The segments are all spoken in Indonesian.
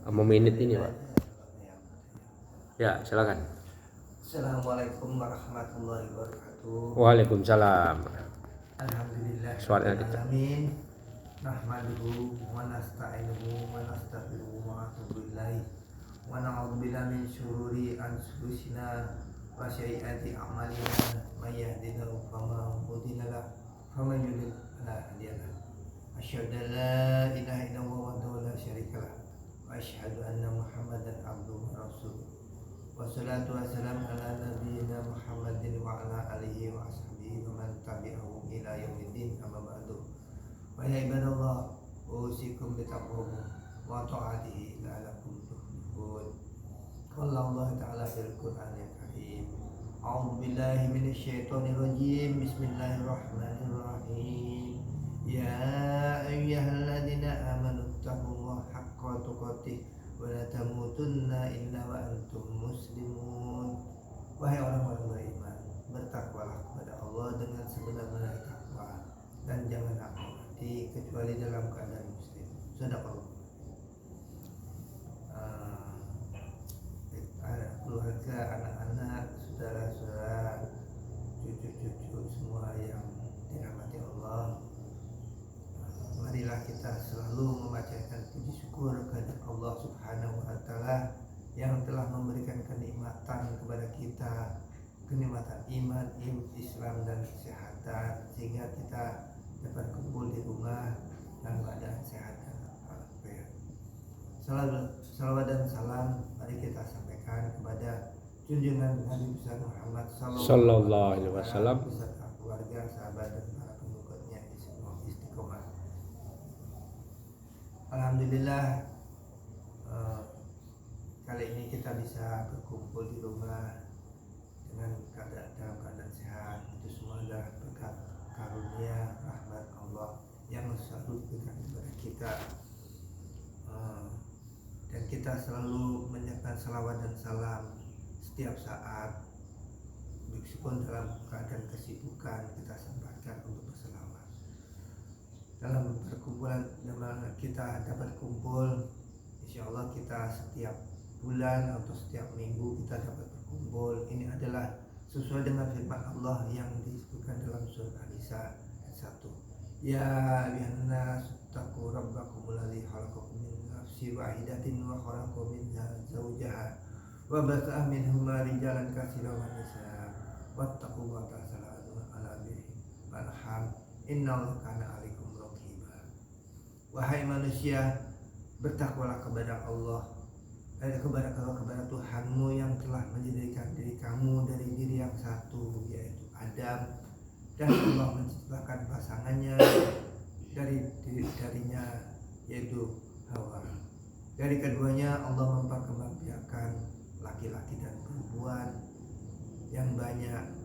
meminit ini Pak. Ya silakan. Assalamualaikum warahmatullahi wabarakatuh. Waalaikumsalam. Alhamdulillah Suaranya kita. alamin. Nahmaduhu wa nasta'inuhu wa nastaghfiruhu wa natubu ilaih. Wa na'udzu billahi min syururi anfusina wa sayyiati a'malina. May yahdihillahu fala mudilla lahu wa may yudlil fala hadiya lahu. Asyhadu an la ilaha illallah wahdahu la syarika lahu wa asyhadu anna Muhammadan abduhu wa rasuluh. Wassalatu wassalamu ala nabiyyina Muhammadin wa ala alihi wa ashabihi wa man tabi'ahum ila yaumiddin, amma ba'du. Wa ya ibadallah, usikum bi taqwallah wa ta'atihi la'allakum tuflihun. Qala Allah ta'ala fil Qur'anil Karim. A'udzu billahi minasy syaithanir rajim. Bismillahirrahmanirrahim. Ya ayyuhalladzina amanu taqullaha haqqa tuqatih wa la tamutunna illa wa antum muslimun. Wahai orang-orang beriman, bertakwalah kepada Allah dengan sebenar-benar takwa dan janganlah mati kecuali dalam keadaan muslim. Sadaqallah. Keluarga, anak-anak, saudara-saudara, cucu-cucu semua yang dirahmati Allah, marilah kita selalu memanjatkan puji syukur kepada Allah Subhanahu wa taala yang telah memberikan kenikmatan kepada kita, kenikmatan iman, Islam dan kesehatan, sehingga kita dapat kumpul di rumah dalam keadaan sehat dan walafiat. Salawat dan salam mari kita sampaikan kepada junjungan Nabi besar Muhammad sallallahu alaihi wasallam beserta keluarga, sahabat dan para pengikutnya di semua istiqomah. Alhamdulillah, kali ini kita bisa berkumpul di rumah dalam keadaan sehat. Itu semua adalah berkat karunia rahmat Allah yang selalu diberikan kepada kita, dan kita selalu menyiapkan salawat dan salam setiap saat. Meskipun dalam keadaan kesibukan, kita sempatkan untuk berselawat. Dalam perkumpulan dimana kita dapat kumpul, insya Allah kita setiap bulan atau setiap minggu kita dapat berkumpul. Ini adalah sesuai dengan firman Allah yang disebutkan dalam surat An-Nisa ayat 1. Ya ayyuhannas taqu rabbakum alladzi khalaqakum min nafsin wahidatin wa khalaqa minha zawjaha wa batha minhuma rijalan katsiran wa nisaa wattaqullaha tasaaluna 'alal birri wal arham innallaha kana 'alaikum. Wahai manusia, bertakwalah kepada Allah, kepada Tuhanmu yang telah menjadikan diri kamu dari diri yang satu, yaitu Adam, dan Allah menciptakan pasangannya darinya, yaitu Hawa. Dari keduanya Allah memperkembangbiakan laki-laki dan perempuan yang banyak.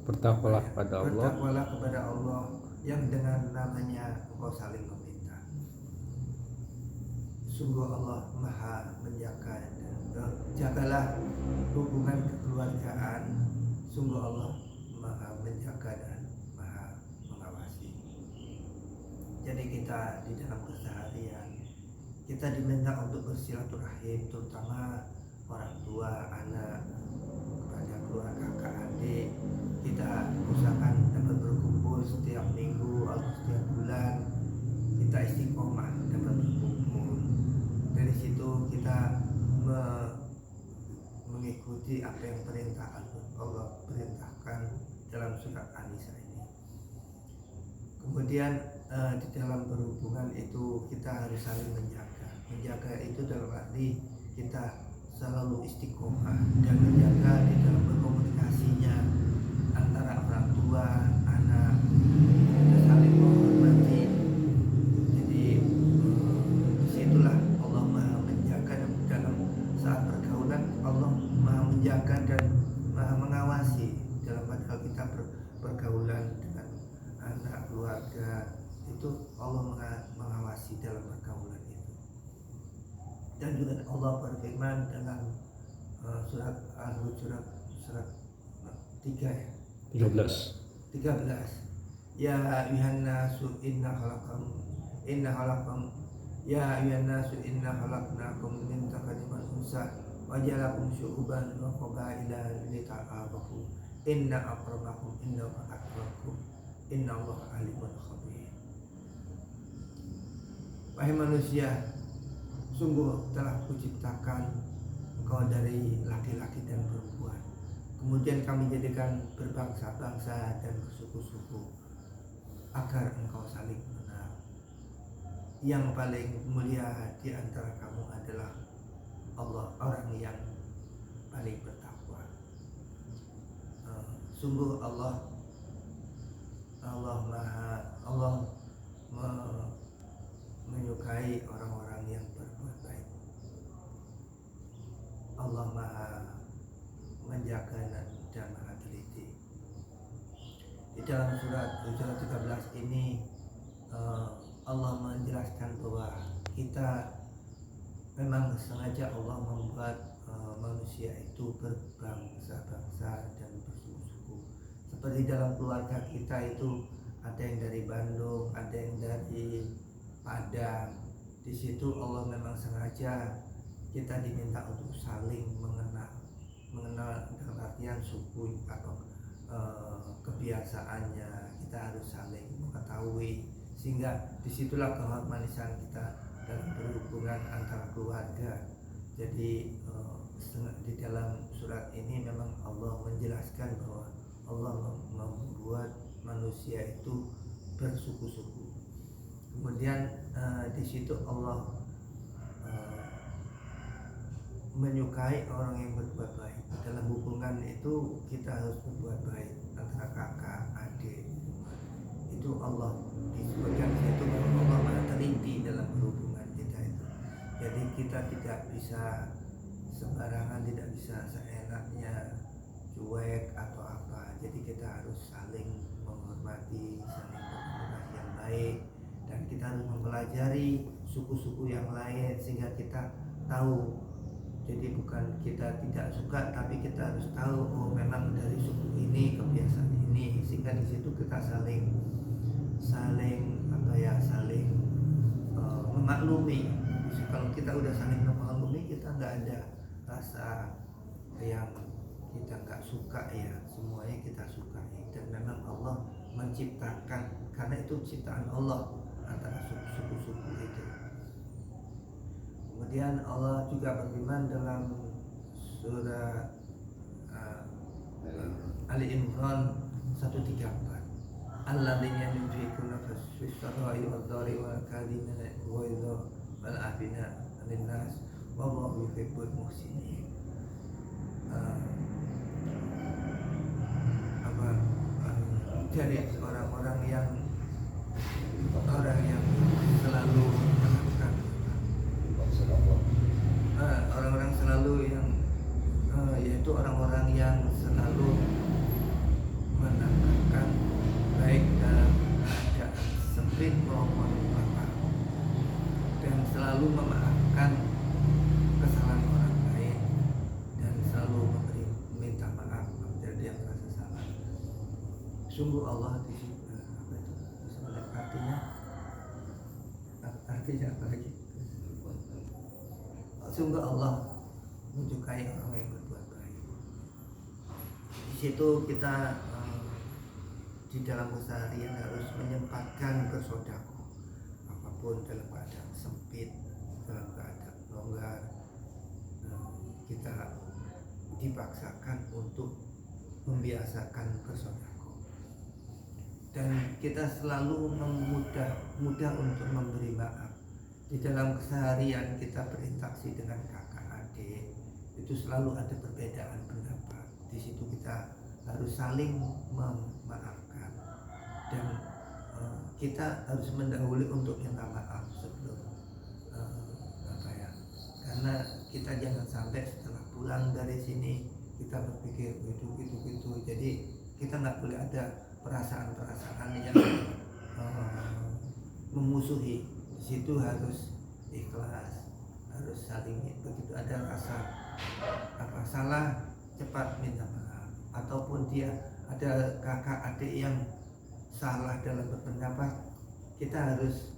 Bertakwalah kepada Allah. Bertakwalah kepada Allah yang dengan namanya engkau saling meminta. Sungguh Allah Maha menjaga, jagalah hubungan kekeluargaan. Sungguh Allah Maha menjaga dan Maha mengawasi. Jadi kita di dalam keseharian kita diminta untuk bersilaturahim, terutama orang tua, anak, kepada keluarga, kakak, adik. Kita usahakan dapat berkumpul setiap minggu atau setiap bulan. Kita istiqomah dapat berkumpul. Dari situ kita mengikuti apa yang Allah perintahkan dalam surat An-Nisa ini. Kemudian di dalam berhubungan itu kita harus saling menjaga. Menjaga itu dalam arti kita selalu istiqomah dan menjaga di dalam berkomunikasinya antara orang tua, anak, kita saling menghormati. Jadi disitulah Allah Maha menjaga dalam saat pergaulan. Allah Maha menjaga dan Maha mengawasi dalam hal kita pergaulan dengan anak, keluarga. Itu Allah mengawasi dalam pergaulan itu. Dan juga Allah berfirman dalam surat Al-Hujurat surat 3 ya. 13. Ya ayuhan nasu inna khalaqnakum ya ayuhan nasu inna khalaqnakum min dzakarin wa unsa wa ja'alnakum syu'uban wa qabaila lita'arafu inna akramakum indallahi atqakum innallaha alimun khabir. Wahai manusia, sungguh telah kuciptakan engkau dari laki-laki dan perempuan. Kemudian kami jadikan berbangsa-bangsa dan bersuku-suku agar engkau saling mengenal. Yang paling mulia di antara kamu adalah Allah, orang yang paling bertakwa. Sungguh Allah menyukai orang-orang yang berbuat baik. Allah Maha menjaga dan Maha teliti. Di dalam surat Hujurat 13 ini Allah menjelaskan bahwa kita memang sengaja Allah membuat manusia itu berbangsa-bangsa dan bersuku-suku. Seperti dalam keluarga kita itu ada yang dari Bandung, ada yang dari Padang. Di situ Allah memang sengaja kita diminta untuk saling mengenal dalam artian suku atau kebiasaannya. Kita harus saling mengetahui, sehingga disitulah keharmonisan kita dalam berhubungan antara keluarga. Jadi di dalam surat ini memang Allah menjelaskan bahwa Allah membuat manusia itu bersuku-suku. Kemudian di situ Allah menyukai orang yang berbuat baik. Dalam hubungan itu kita harus berbuat baik antara kakak, adik. Itu Allah disebutkan di situ bahwa Allah Maha teliti dalam berhubungan kita itu. Jadi kita tidak bisa sembarangan, tidak bisa seenaknya cuek atau apa. Jadi kita harus saling menghormati, saling berkomunikasi yang baik, dan kita harus mempelajari suku-suku yang lain sehingga kita tahu. Jadi bukan kita tidak suka, tapi kita harus tahu oh memang dari suku ini kebiasaan ini, sehingga di situ kita saling memaklumi. Jadi, kalau kita udah saling memaklumi, kita nggak ada rasa yang kita nggak suka ya, semuanya kita sukai. Dan memang Allah menciptakan, karena itu ciptaan Allah antara suku-suku itu. Kemudian Allah juga berfirman dalam surah Ali Imran 134, alladzina yunfiquna fis-sarra'i wad-dharra'i wal kadhimina al-ghaiza wal 'afina 'anil nas wallahu yuhibbul muhsinin. Dari orang-orang yang selalu melakukan orang-orang selalu yang yaitu orang-orang yang selalu menangkapkan baik dalam keadaan sempit maupun lapang, dan selalu memaafkan kesalahan orang lain, dan selalu meminta maaf apabila dia merasa salah. Sungguh Allah di sini artinya apa lagi? Sungguh Allah menyukai orang yang berbuat baik. Di situ kita di dalam keseharian harus menyempatkan bersedekah, apapun dalam keadaan sempit, dalam keadaan longgar, kita dipaksakan untuk membiasakan bersedekah. Dan kita selalu mudah untuk memberi maaf. Di dalam keseharian kita berinteraksi dengan kakak adik, itu selalu ada perbedaan pendapat. Di situ kita harus saling memaafkan, dan kita harus mendahului untuk minta maaf sebelum karena kita jangan sampai setelah pulang dari sini kita berpikir itu. Jadi kita nggak boleh ada perasaan-perasaan yang memusuhi. Di situ harus ikhlas, harus saling, begitu ada rasa salah cepat minta maaf. Ataupun dia ada kakak adik yang salah dalam berpendapat, kita harus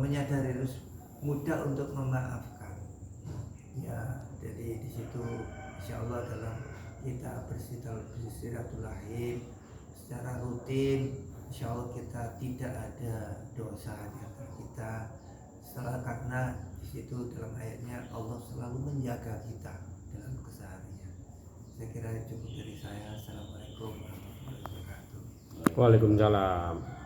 menyadari, harus mudah untuk memaafkan. Ya, jadi di situ insya Allah dalam kita bersilaturahim secara rutin, insya Allah kita tidak ada dosa di antara kita. Setelah karena di situ dalam ayatnya Allah selalu menjaga kita dalam keseharian. Saya kira cukup dari saya. Assalamualaikum warahmatullahi wabarakatuh. Waalaikumsalam.